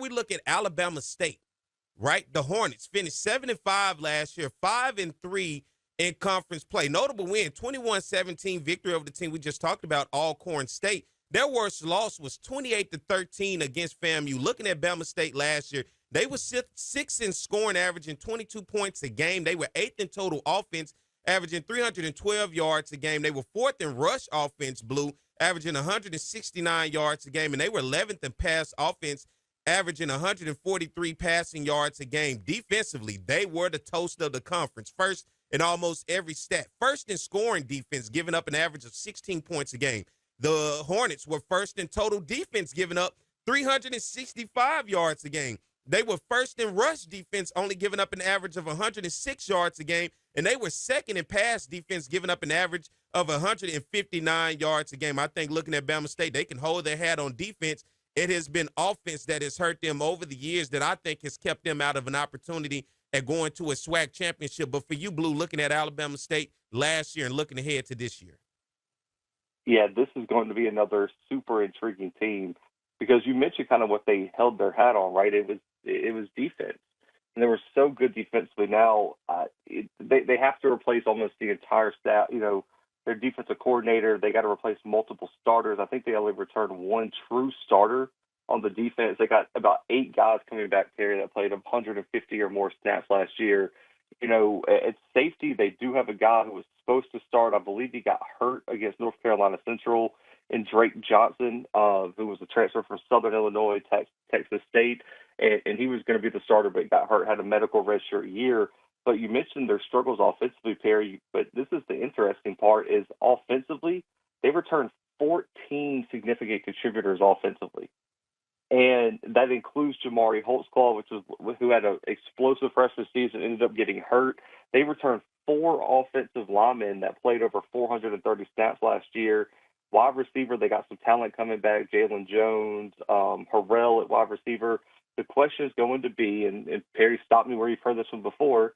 we look at Alabama State, right? The Hornets finished 7-5 last year, 5-3 in conference play. Notable win, 21-17 victory over the team we just talked about, Alcorn State. Their worst loss was 28-13 against FAMU. Looking at Bama State last year, they were sixth in scoring, averaging 22 points a game. They were eighth in total offense, averaging 312 yards a game. They were fourth in rush offense, Blue, averaging 169 yards a game. And they were 11th in pass offense, averaging 143 passing yards a game. Defensively, they were the toast of the conference. First in almost every stat. First in scoring defense, giving up an average of 16 points a game. The Hornets were first in total defense, giving up 365 yards a game. They were first in rush defense, only giving up an average of 106 yards a game. And they were second in pass defense, giving up an average of 159 yards a game. I think looking at Bama State, they can hold their hat on defense. It has been offense that has hurt them over the years that I think has kept them out of an opportunity at going to a SWAC championship. But for you, Blue, looking at Alabama State last year and looking ahead to this year. Yeah, this is going to be another super intriguing team because you mentioned kind of what they held their hat on, right? It was defense, and they were so good defensively. Now they have to replace almost the entire staff. You know, their defensive coordinator. They got to replace multiple starters. I think they only returned one true starter on the defense. They got about 8 guys coming back there that played 150 or more snaps last year. You know, at safety, they do have a guy who was supposed to start. I believe he got hurt against North Carolina Central, and Drake Johnson, who was a transfer from Southern Illinois, Texas State, and he was going to be the starter, but got hurt, had a medical redshirt year. But you mentioned their struggles offensively, Perry, but this is the interesting part is offensively, they returned 14 significant contributors offensively. And that includes Jamari Holtzclaw, who had an explosive freshman season, ended up getting hurt. They returned 4 offensive linemen that played over 430 snaps last year. Wide receiver, they got some talent coming back, Jalen Jones, Harrell at wide receiver. The question is going to be, and Perry, stop me where you've heard this one before,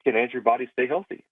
can Andrew Body stay healthy?